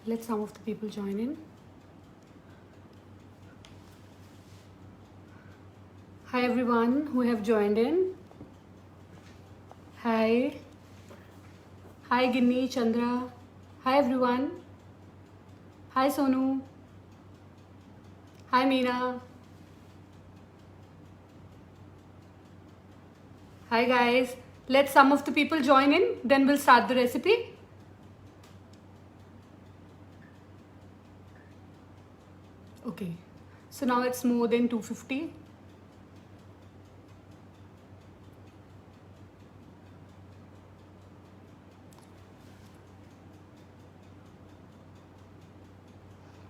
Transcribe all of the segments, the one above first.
Let some of the people join in. Hi everyone who have joined in. Hi. Hi Ginny, Chandra. Hi everyone. Hi Sonu. Hi Meena. Hi guys. Let some of the people join in, then we'll start the recipe. Okay. So now it's more than 250.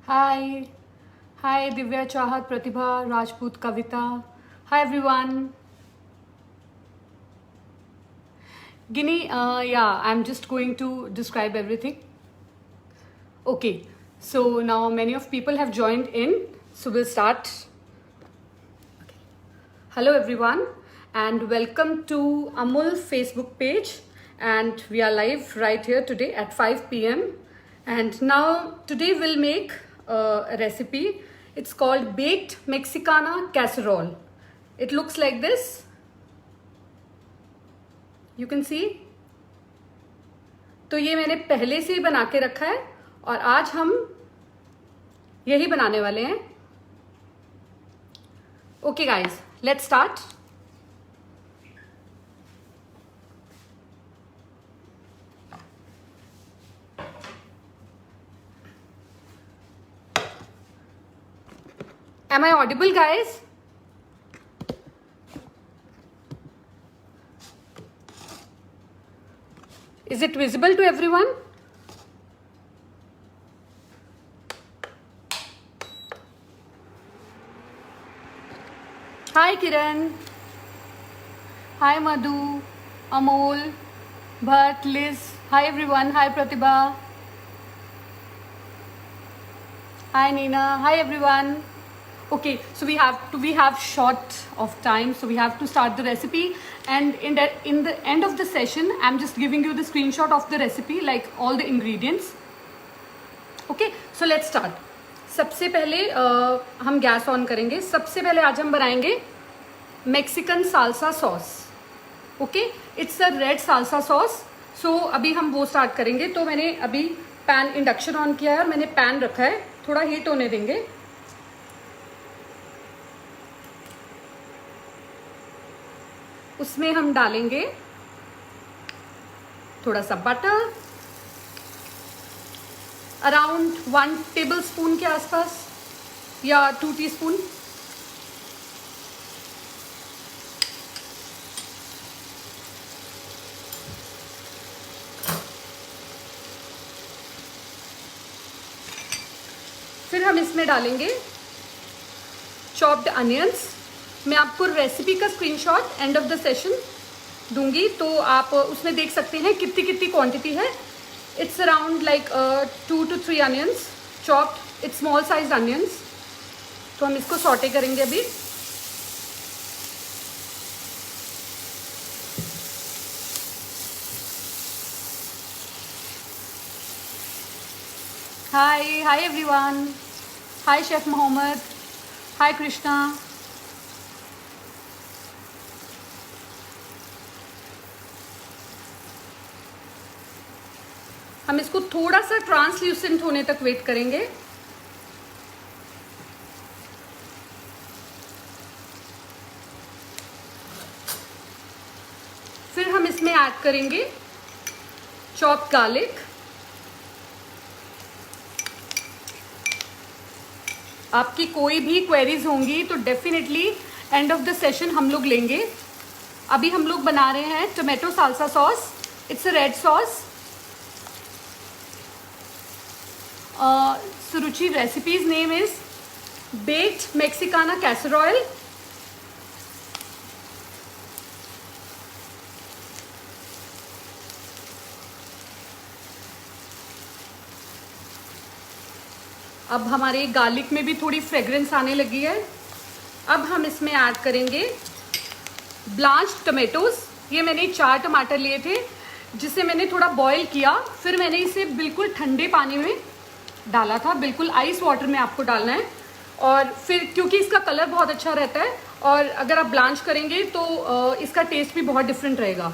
Hi. Hi Divya, Chahat, Pratibha, Rajput, Kavita. Hi everyone. Ginny, yeah, I'm just going to describe everything. Okay, so now many of people have joined in, so we'll start. Okay. Hello everyone and welcome to Amul Facebook page, and we are live right here today at 5 p.m. and now today we'll make a recipe. It's called Baked Mexicana Casserole. It looks like this. You can see. तो ये मैंने पहले से ही बना के रखा है और आज हम यही बनाने वाले हैं. Okay guys, let's start. Am I audible, guys? Is it visible to everyone? Hi Kiran. Hi Madhu, Amol, Bhatt, Liz. Hi everyone. Hi Pratibha. Hi Neena. Hi everyone. Okay, so we have short of time, so we have to start the recipe. And in the end of the session, I'm just giving you the screenshot of the recipe, like all the ingredients. Okay, so let's start. सबसे पहले हम gas on करेंगे. सबसे पहले आज हम बनाएंगे Mexican salsa sauce. Okay, it's a red salsa sauce. So अभी हम वो स्टार्ट करेंगे. तो मैंने अभी पैन इंडक्शन ऑन किया है और मैंने पैन रखा है. थोड़ा हीट होने देंगे. उसमें हम डालेंगे थोड़ा सा बटर, अराउंड 1 टेबलस्पून के आसपास या 2 टीस्पून. फिर हम इसमें डालेंगे चॉप्ड अनियंस. मैं आपको रेसिपी का screenshot end of the session दूंगी, तो आप उसमें देख सकते हैं कितनी कितनी क्वांटिटी है. It's around like 2 to 3 onions chopped. It's small size onions. तो हम इसको सॉटे करेंगे अभी. Hi everyone. Hi chef Mohammad. Hi Krishna. हम इसको थोड़ा सा ट्रांसल्यूसेंट होने तक वेट करेंगे. फिर हम इसमें ऐड करेंगे चॉप्ड गार्लिक. आपकी कोई भी क्वेरीज होंगी तो definitely end of the session हम लोग लेंगे. अभी हम लोग बना रहे हैं tomato salsa sauce. It's a red sauce. Suruchi recipes name is baked Mexicana casserole. अब हमारे गार्लिक में भी थोड़ी फ्रेग्रेंस आने लगी है. अब हम इसमें ऐड करेंगे ब्लांच्ड टमेटोज। ये मैंने 4 टमाटर लिए थे, जिसे मैंने थोड़ा बॉईल किया, फिर मैंने इसे बिल्कुल ठंडे पानी में डाला था, बिल्कुल आइस वाटर में आपको डालना है। और फिर क्योंकि इसका कलर बहुत अच्छा रहता है और अगर आप ब्लांच करेंगे तो इसका टेस्ट भी बहुत डिफरेंट रहेगा।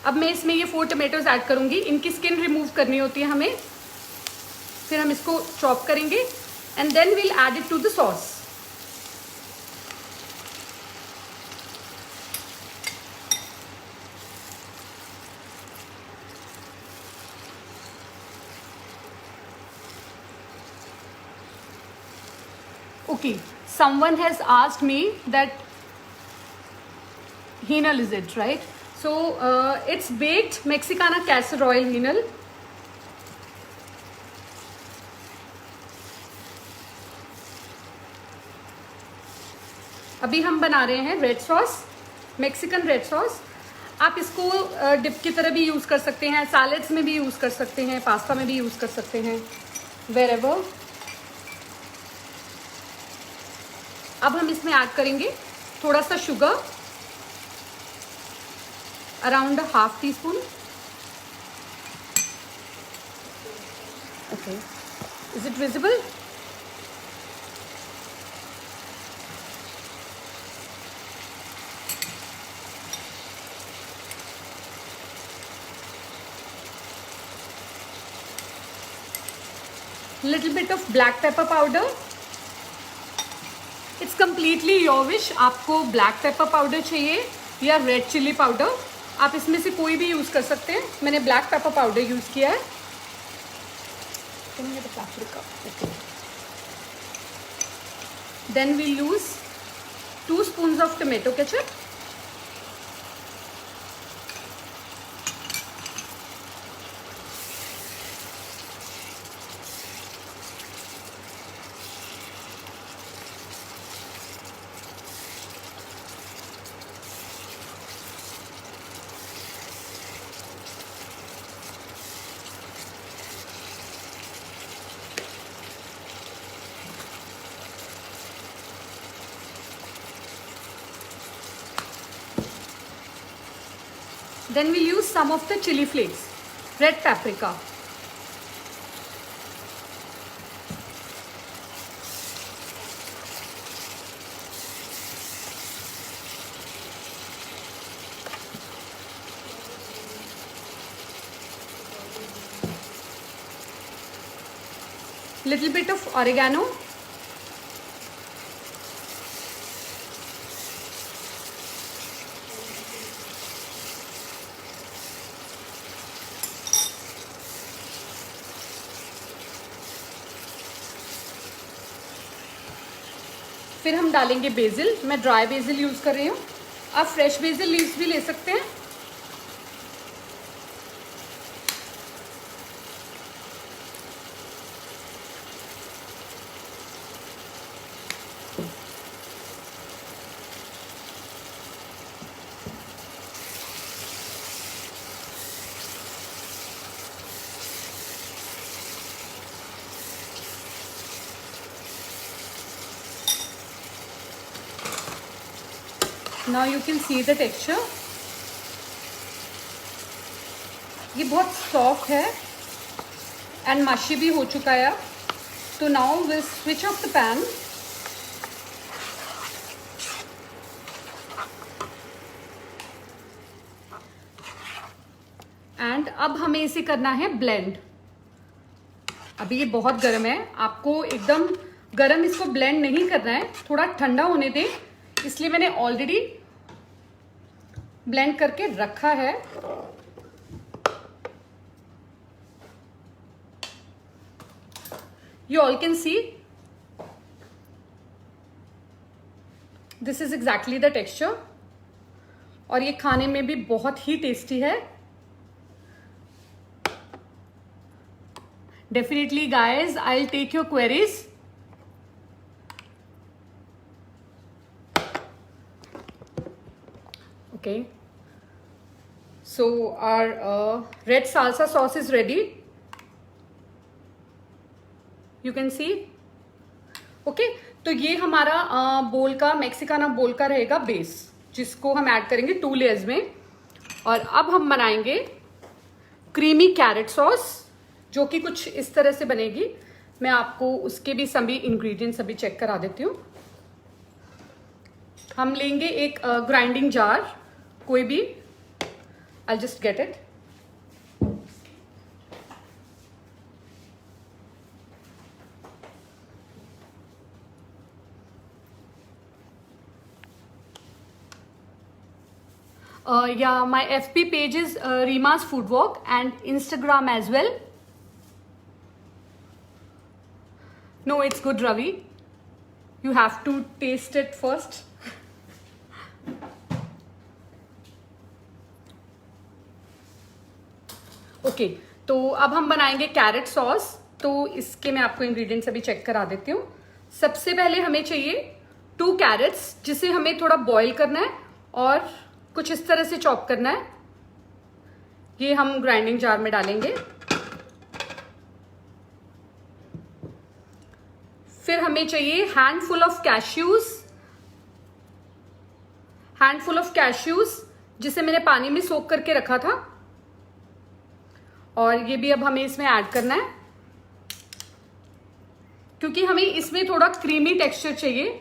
अब मैं इसमें ये 4 टमेटोज ऐड करूँगी। इनकी स्किन रिमूव करनी होती है हमें। फिर हम इसको चॉप करेंगे and then we'll add it to the sauce. Okay, someone has asked me that Henal is it, right? So it's baked Mexicana casserole Henal. अभी हम बना रहे हैं red sauce, Mexican red sauce. आप इसको डिप की तरह भी यूज़ कर सकते हैं, सैलेड्स में भी यूज़ कर सकते हैं, पास्ता में भी यूज़ कर सकते हैं, वेरेवर। अब हम इसमें ऐड करेंगे थोड़ा सा sugar, around ½ teaspoon. Okay, is it visible? Little bit of black pepper powder. It's completely your wish, आपको ब्लैक पेपर पाउडर चाहिए या रेड चिली पाउडर, आप इसमें से कोई भी यूज़ कर सकते हैं। मैंने ब्लैक पेपर पाउडर यूज़ किया है। Then we use 2 spoons of tomato ketchup. Then we'll use some of the chili flakes, red paprika. Little bit of oregano. फिर हम डालेंगे बेसिल। मैं ड्राई बेसिल यूज़ कर रही हूँ, आप फ्रेश बेसिल लीव्स भी ले सकते हैं। Now you can see the texture. ये बहुत सॉफ्ट है एंड मशी भी हो चुका है। तो now will switch off the pan. And अब हमें इसे करना है ब्लेंड। अभी ये बहुत गर्म है, आपको एकदम गर्म इसको ब्लेंड नहीं करना है, थोड़ा ठंडा होने दें। इसलिए मैंने ऑलरेडी ब्लेंड करके रखा है। You all can see this is exactly the texture और ये खाने में भी बहुत ही टेस्टी है। Definitely guys, I'll take your queries. Okay, so our red salsa sauce is ready. You can see. Okay, तो ये हमारा बोल का मेक्सिकाना बोल का रहेगा बेस, जिसको हम ऐड करेंगे 2 लेयर्स में। और अब हम बनाएंगे क्रीमी कैरेट सॉस, जो कि कुछ इस तरह से बनेगी। मैं आपको उसके भी सभी इंग्रेडिएंट्स अभी चेक करा देती हूँ। हम लेंगे एक ग्राइंडिंग जार, कोई भी, I just get it. Yeah, my FB page is Rima's Food Walk and Instagram as well. No, it's good, Ravi. You have to taste it first. Okay तो अब हम बनाएंगे कैरेट सॉस। तो इसके मैं आपको इंग्रेडिएंट्स अभी चेक करा देती हूँ। सबसे पहले हमें चाहिए 2 कैरेट्स, जिसे हमें थोड़ा बॉईल करना है और कुछ इस तरह से चॉप करना है। ये हम ग्राइंडिंग जार में डालेंगे। फिर हमें चाहिए हैंडफुल ऑफ कैश्यूज, जिसे मैंने पानी में सोक करके रखा था। और ये भी अब हमें इसमें ऐड करना है, क्योंकि हमें इसमें थोड़ा क्रीमी टेक्सचर चाहिए।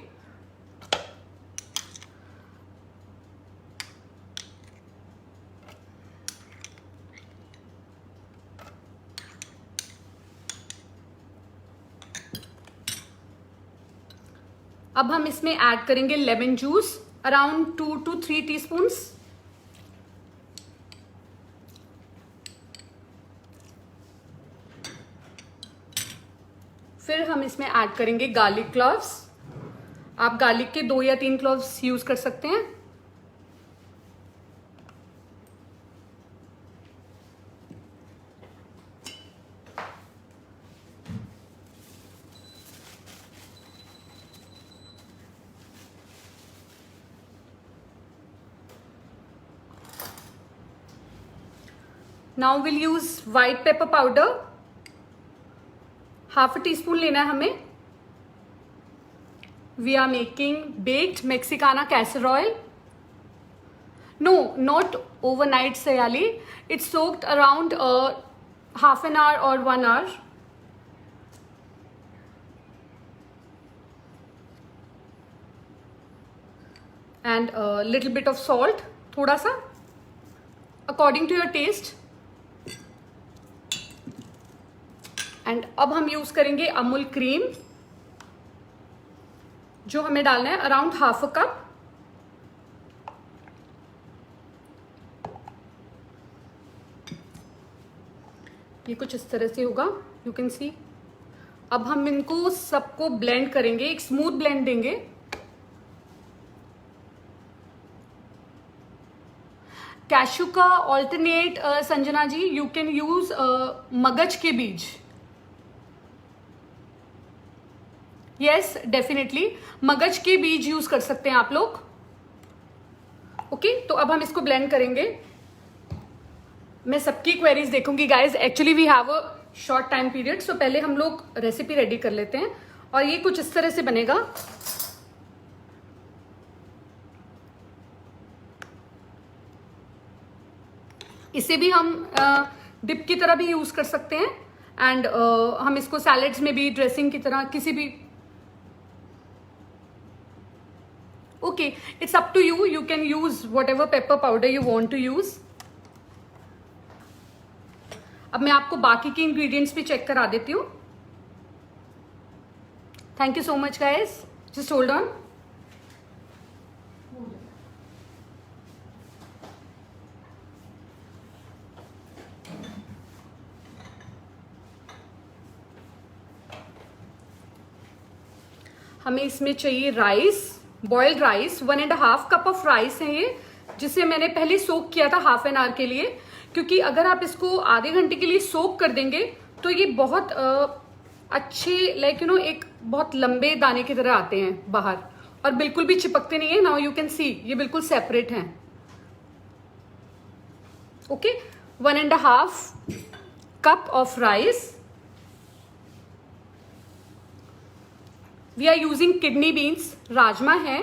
अब हम इसमें ऐड करेंगे lemon juice, around 2 to 3 teaspoons. फिर हम इसमें ऐड करेंगे गार्लिक क्लॉव्स। आप गार्लिक के 2 या 3 क्लॉव्स यूज कर सकते हैं। Now will use white pepper powder, half a teaspoon लेना है हमें। We are making baked Mexicana casserole. No, not overnight Sayali, it's soaked around half an hour or 1 hour. And a little bit of salt, थोड़ा सा, according to your taste. And अब हम use करेंगे Amul cream, जो हमें डालना है अराउंड हाफ अ कप। ये कुछ इस तरह से होगा, यू कैन सी। अब हम इनको सबको ब्लेंड करेंगे, एक स्मूथ ब्लेंड देंगे। कैशू का alternate Sanjana ji, you can use मगज के बीज। यस, डेफिनेटली मगज के बीज यूज कर सकते हैं आप लोग। ओके, तो अब हम इसको ब्लेंड करेंगे। मैं सबकी क्वेरीज देखूंगी guys. Actually we have a short time period, so पहले हम लोग रेसिपी रेडी कर लेते हैं। और ये कुछ इस तरह से बनेगा। इसे भी हम डिप की तरह भी यूज कर सकते हैं। एंड हम इसको सैलेड्स में भी, ड्रेसिंग की तरह, किसी भी। Okay, it's up to you, you can use whatever pepper powder you want to use. अब मैं आपको बाकी के इंग्रेडिएंट्स भी चेक करा देती हूँ। Thank you so much guys, just hold on. हमें इसमें चाहिए rice, boiled rice, 1.5 cup of rice है ये, जिसे मैंने पहले सोक किया था हाफ एन आवर के लिए। क्योंकि अगर आप इसको आधे घंटे के लिए सोक कर देंगे तो ये बहुत अच्छे, लाइक यू नो, एक बहुत लंबे दाने की तरह आते हैं बाहर, और बिल्कुल भी चिपकते नहीं है। नाउ यू कैन सी, ये बिल्कुल सेपरेट हैं। Okay, 1.5 cup of rice. We are using kidney beans, rajma है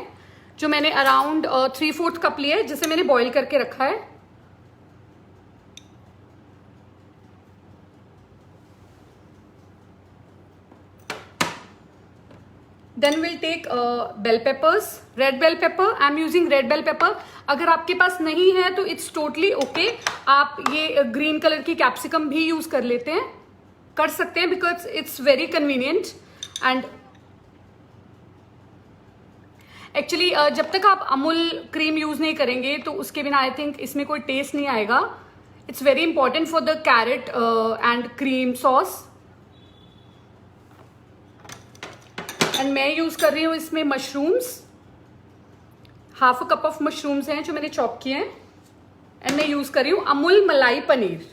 जो मैंने अराउंड 3/4 कप लिया है, जिसे मैंने बॉईल करके रखा है। Then will take bell peppers, red bell pepper. I am using red bell pepper. अगर आपके पास नहीं है तो इट्स टोटली ओके, आप ये ग्रीन कलर की कैप्सिकम भी यूज कर सकते हैं, because it's very convenient. And actually जब तक आप अमूल क्रीम यूज नहीं करेंगे तो उसके बिना आई थिंक इसमें कोई टेस्ट नहीं आएगा। It's very important for the carrot and cream sauce. And मैं यूज कर रही हूँ इसमें मशरूम्स, 1/2 कप ऑफ मशरूम्स हैं जो मैंने चॉप किए हैं। एंड मैं यूज कर रही हूँ अमूल मलाई paneer,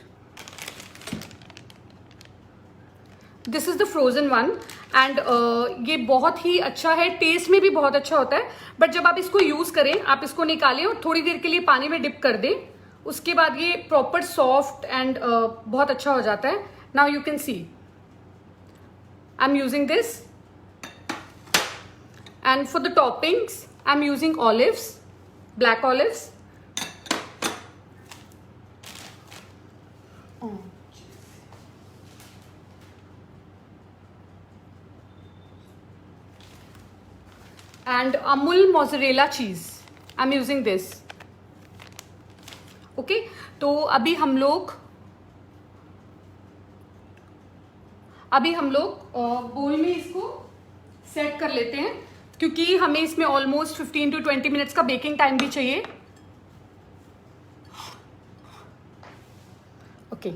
this is the frozen one. And ये बहुत ही अच्छा है, टेस्ट में भी बहुत अच्छा होता है। बट जब आप इसको यूज करें, आप इसको निकालें और थोड़ी देर के लिए पानी में डिप कर दें, उसके बाद ये प्रॉपर सॉफ्ट एंड बहुत अच्छा हो जाता है। Now you can C I am using this. And for the toppings I am using olives, black olives. and Amul mozzarella cheese. I'm using this. Okay, तो अभी हम लोग बोल में इसको सेट कर लेते हैं, क्योंकि हमें इसमें ऑलमोस्ट 15 to 20 मिनट्स का बेकिंग टाइम भी चाहिए। Okay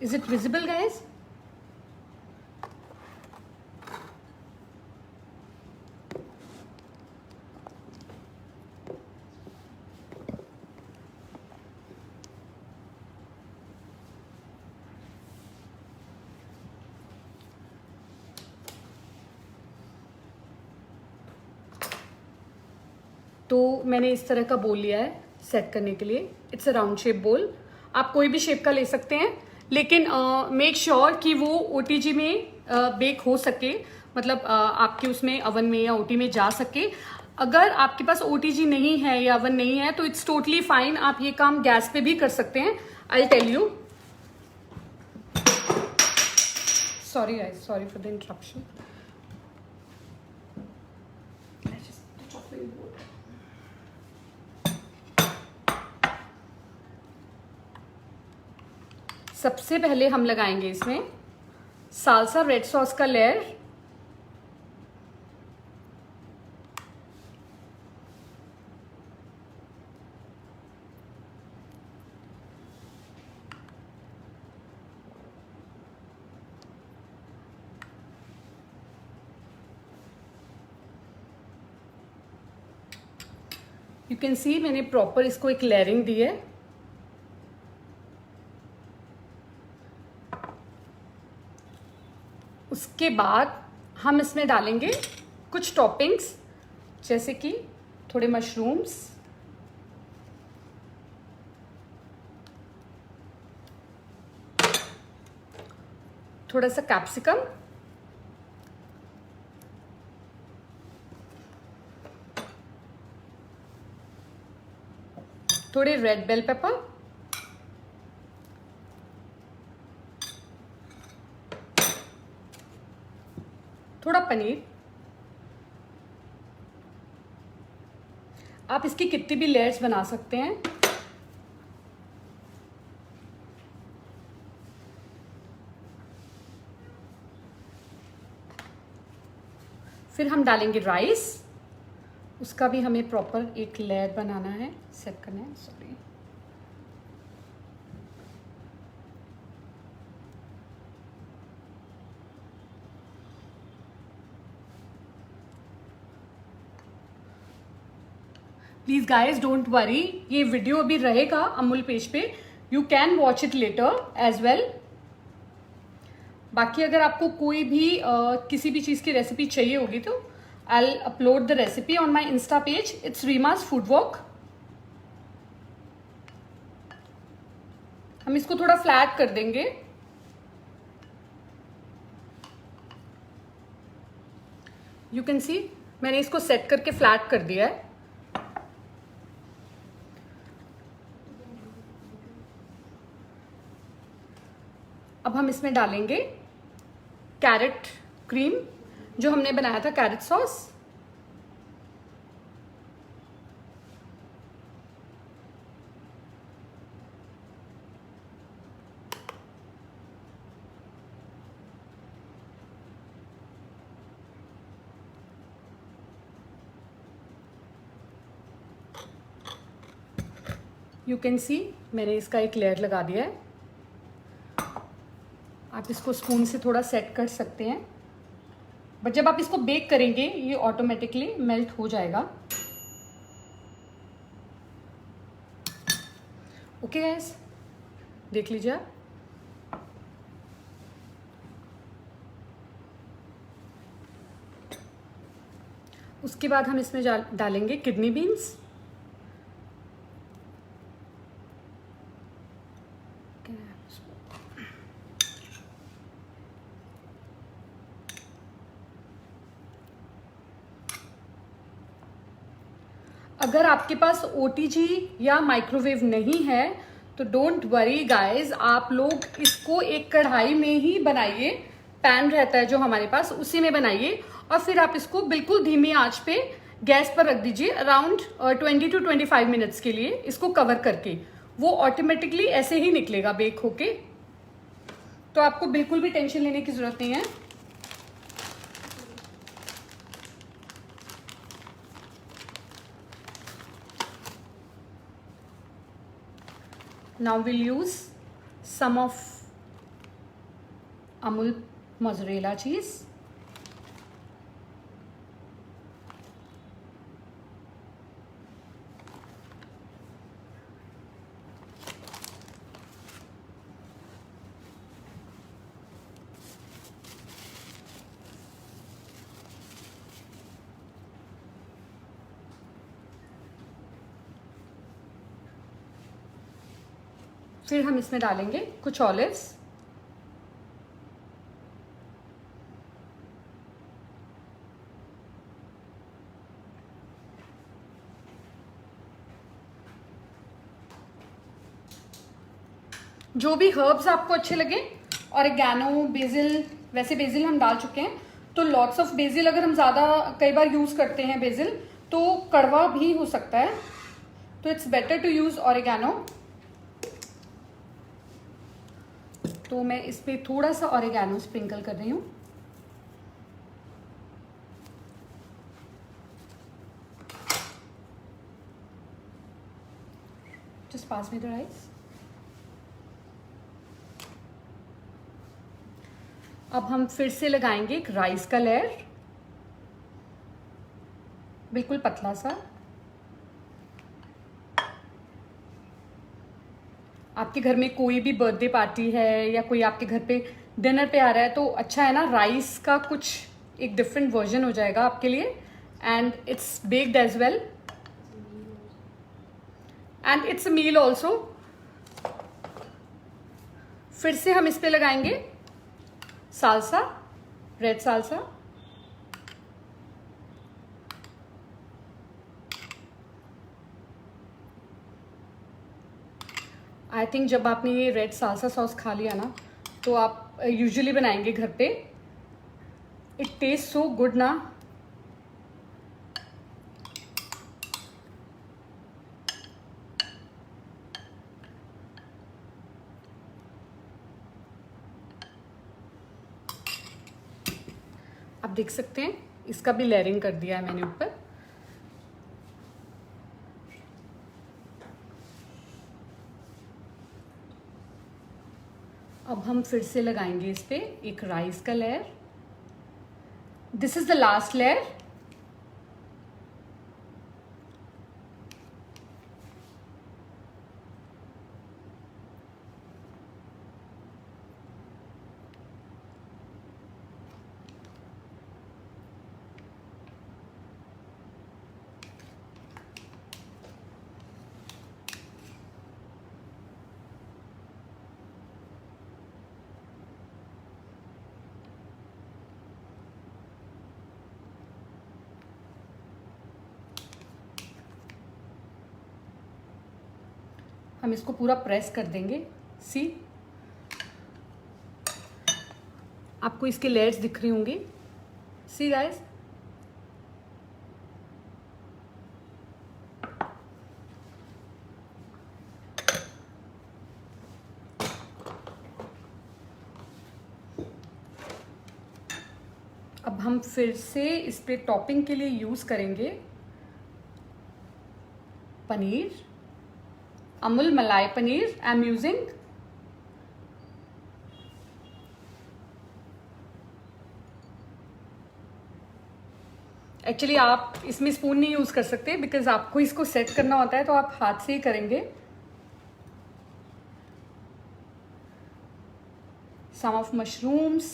Is it visible, guys? तो मैंने इस तरह का बोल लिया है सेट करने के लिए। इट्स अ राउंड शेप बोल, आप कोई भी शेप का ले सकते हैं, लेकिन मेक श्योर कि वो ओटीजी में बेक हो सके, मतलब आपके उसमें अवन में या ओटी में जा सके। अगर आपके पास ओटीजी नहीं है या अवन नहीं है तो इट्स टोटली फाइन, आप ये काम गैस पे भी कर सकते हैं। I tell you, sorry guys, sorry for the interruption. सबसे पहले हम लगाएंगे इसमें साल्सा रेड सॉस का लेयर। यू कैन सी मैंने प्रॉपर इसको एक लेयरिंग दी है। उसके बाद हम इसमें डालेंगे कुछ टॉपिंग्स, जैसे कि थोड़े मशरूम्स, थोड़ा सा कैप्सिकम, थोड़े रेड बेल पेपर, थोड़ा पनीर। आप इसकी कितनी भी लेयर्स बना सकते हैं। फिर हम डालेंगे राइस, उसका भी हमें प्रॉपर एक लेयर बनाना है, सेट करना है। Sorry, please guys don't worry, ये वीडियो अभी रहेगा अमूल पेज पे, you can watch it later as well. बाकी अगर आपको कोई भी किसी भी चीज़ की रेसिपी चाहिए होगी तो I upload the recipe on my insta page, it's Reema's food walk. हम इसको थोड़ा फ्लैट कर देंगे। यू कैन सी मैंने इसको सेट करके फ्लैट कर दिया है। अब हम इसमें डालेंगे कैरेट क्रीम, जो हमने बनाया था carrot sauce. You can see मैंने इसका एक लेयर लगा दिया है। आप इसको स्पून से थोड़ा सेट कर सकते हैं, बट जब आप इसको बेक करेंगे ये ऑटोमेटिकली मेल्ट हो जाएगा। ओके गाइस, देख लीजिए आप। उसके बाद हम इसमें डालेंगे किडनी बीन्स। अगर आपके पास OTG या माइक्रोवेव नहीं है तो डोंट वरी गाइस, आप लोग इसको एक कढ़ाई में ही बनाइए। पैन रहता है जो हमारे पास, उसी में बनाइए और फिर आप इसको बिल्कुल धीमी आंच पे गैस पर रख दीजिए अराउंड 20 to 25 मिनट्स के लिए, इसको कवर करके। वो ऑटोमेटिकली ऐसे ही निकलेगा बेक होके, तो आपको बिल्कुल भी टेंशन लेने की जरूरत नहीं है। Now we'll use some of Amul mozzarella cheese. फिर हम इसमें डालेंगे कुछ ऑलिव्स। जो भी हर्ब्स आपको अच्छे लगे, ऑरिगैनो, बेसिल, वैसे बेसिल हम डाल चुके हैं, तो लॉट्स ऑफ बेसिल अगर हम ज़्यादा कई बार यूज़ करते हैं बेसिल तो कड़वा भी हो सकता है, तो it's better to use oregano. तो मैं इस पर थोड़ा सा ऑरिगैनो स्प्रिंकल कर रही हूँ। Just pass me the rice. अब हम फिर से लगाएंगे एक राइस का लेयर, बिल्कुल पतला सा। आपके घर में कोई भी बर्थडे पार्टी है या कोई आपके घर पे डिनर पे आ रहा है तो अच्छा है ना, राइस का कुछ एक डिफरेंट वर्जन हो जाएगा आपके लिए, and it's baked as well and it's a meal also. फिर से हम इस पे लगाएंगे salsa, red salsa. I think जब आपने ये रेड सालसा सॉस खा लिया ना, तो आप यूजुअली बनाएंगे घर पे। इट टेस्ट सो गुड ना। आप देख सकते हैं इसका भी लेयरिंग कर दिया है मैंने ऊपर। अब हम फिर से लगाएंगे इस पे एक राइस का layer. This is the last layer. हम इसको पूरा प्रेस कर देंगे। सी, आपको इसके लेयर्स दिख रही होंगी। सी गाइस, अब हम फिर से इस पे टॉपिंग के लिए यूज करेंगे पनीर, अमूल मलाई पनीर आई एम यूजिंग। एक्चुअली आप इसमें स्पून नहीं यूज कर सकते बिकॉज आपको इसको सेट करना होता है, तो आप हाथ से ही करेंगे। सम ऑफ मशरूम्स,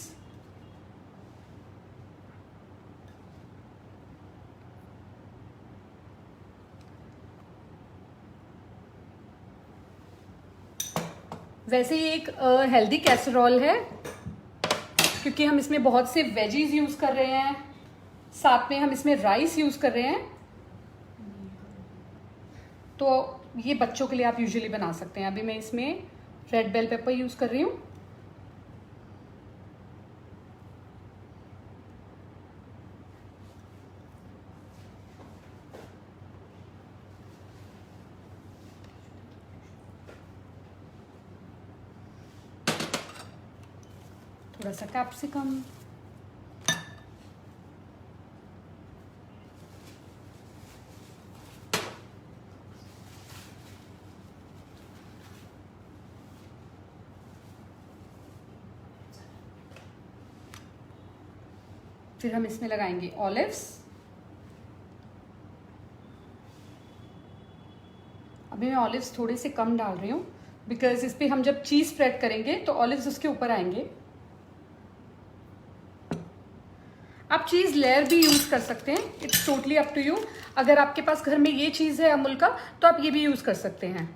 वैसे ये एक हेल्दी कैसरोल है क्योंकि हम इसमें बहुत से वेजीज यूज कर रहे हैं, साथ में हम इसमें राइस यूज कर रहे हैं, तो ये बच्चों के लिए आप यूजुअली बना सकते हैं। अभी मैं इसमें रेड बेल पेपर यूज कर रही हूँ। थोड़ा सा कैप्सिकम, फिर हम इसमें लगाएंगे ऑलिव्स। अभी मैं ऑलिव्स थोड़े से कम डाल रही हूँ बिकॉज इस पे हम जब चीज स्प्रेड करेंगे तो ऑलिव्स उसके ऊपर आएंगे। आप चीज लेयर भी यूज कर सकते हैं, it's totally up to you. अगर आपके पास घर में ये चीज है अमूल का तो आप ये भी यूज कर सकते हैं।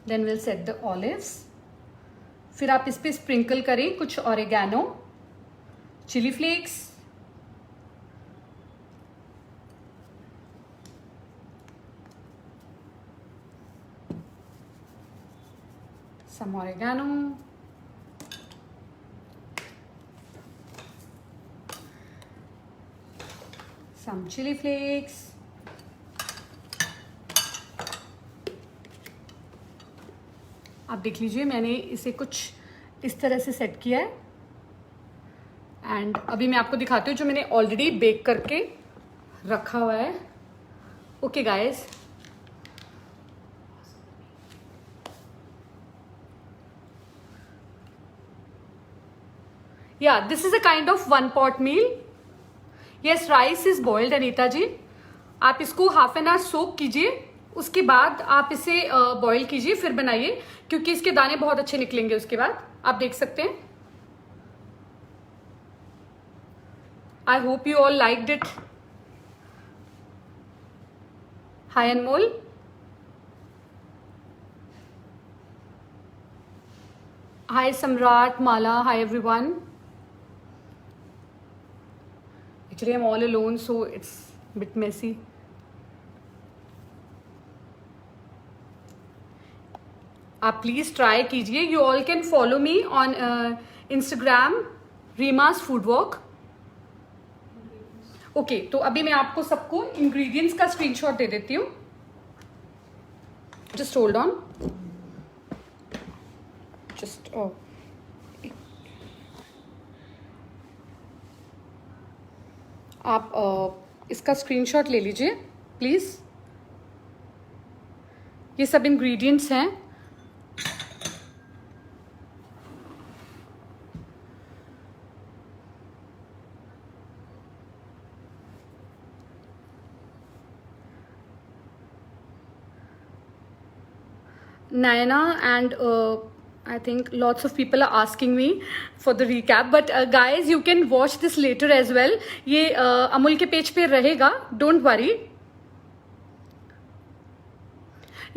Then will set the olives. फिर आप इस पे स्प्रिंकल करें कुछ oregano, chilli flakes, some oregano, some chili flakes, आप देख लीजिए मैंने इसे कुछ इस तरह से सेट किया है। एंड अभी मैं आपको दिखाती हूँ जो मैंने ऑलरेडी बेक करके रखा हुआ है। Okay guys, yeah this is a kind of one pot meal. Yes, rice is boiled Anita ji. आप इसको हाफ एन आवर सोक कीजिए, उसके बाद आप इसे बॉईल कीजिए, फिर बनाइए क्योंकि इसके दाने बहुत अच्छे निकलेंगे। उसके बाद आप देख सकते हैं। I hope you all liked it. Hi Anmol, hi Samrat, Mala, hi everyone. Actually, I'm all alone, so it's a bit messy. आप प्लीज ट्राई कीजिए। You all can follow me on Instagram, Reema's food walk. Okay, तो अभी मैं आपको सबको ingredients का screenshot दे देती हूँ। जस्ट होल्ड ऑन, जस्ट आप इसका स्क्रीनशॉट ले लीजिए प्लीज। ये सब इंग्रेडिएंट्स हैं। Naina and I think lots of people are asking me for the recap, but guys, you can watch this later as well. ये अमूल के पेज पे रहेगा, don't worry.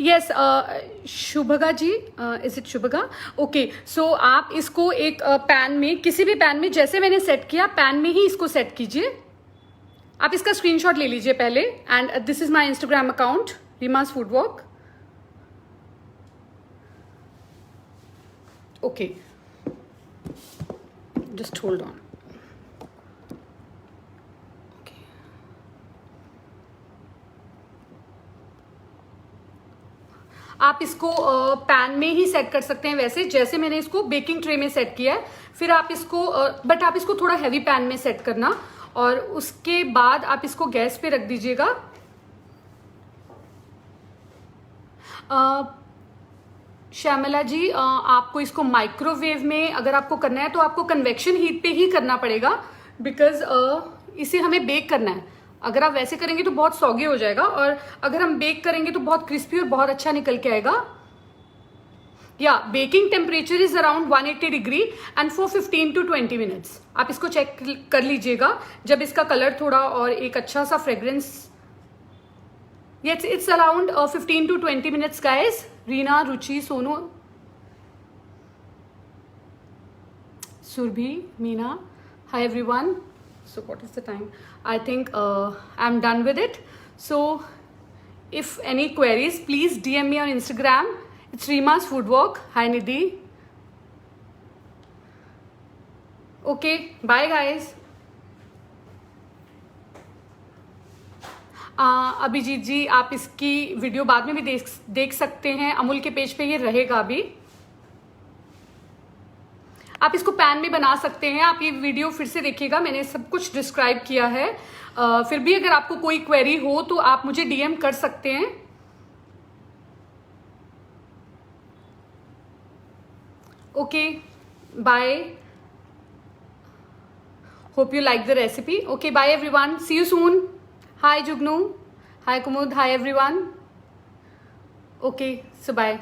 Yes, Shubhaga ji, is it Shubhaga? Okay, so आप इसको एक pan में, किसी भी पैन में, जैसे मैंने सेट किया पैन में ही इसको सेट कीजिए. आप इसका स्क्रीनशॉट ले लीजिए पहले. And this is my Instagram account, Reema's food walk. Okay, just hold on. आप इसको पैन में ही सेट कर सकते हैं, वैसे जैसे मैंने इसको बेकिंग ट्रे में सेट किया है. फिर आप इसको बट आप इसको थोड़ा हैवी पैन में सेट करना, और उसके बाद आप इसको गैस पे रख दीजिएगा. श्यामला जी, आपको इसको माइक्रोवेव में अगर आपको करना है तो आपको कन्वेक्शन हीट पे ही करना पड़ेगा, बिकॉज इसे हमें बेक करना है. अगर आप वैसे करेंगे तो बहुत सॉगी हो जाएगा, और अगर हम बेक करेंगे तो बहुत क्रिस्पी और बहुत अच्छा निकल के आएगा. या baking temperature is around 180 degree and for 15 to 20 minutes. आप इसको चेक कर लीजिएगा जब इसका कलर थोड़ा और एक अच्छा सा fragrance. Yes, it's around 15 to 20 minutes guys. Reena, Ruchi, Sonu, Surabhi, Meena, hi everyone. So what is the time? I think I'm done with it. So if any queries, please DM me on Instagram. It's Reema's Food Walk. Hi Nidhi. Okay, bye guys. Abhijeet ji, आप इसकी video बाद में भी देख सकते हैं. अमूल के page पे ये रहेगा अभी. आप इसको पैन में बना सकते हैं. आप ये वीडियो फिर से देखिएगा, मैंने सब कुछ डिस्क्राइब किया है. फिर भी अगर आपको कोई क्वेरी हो तो आप मुझे डीएम कर सकते हैं. Okay, bye. Hope you like the recipe. Okay, bye everyone, see you soon. Hi Jugnu, hi Kumud, hi everyone. Okay, so bye.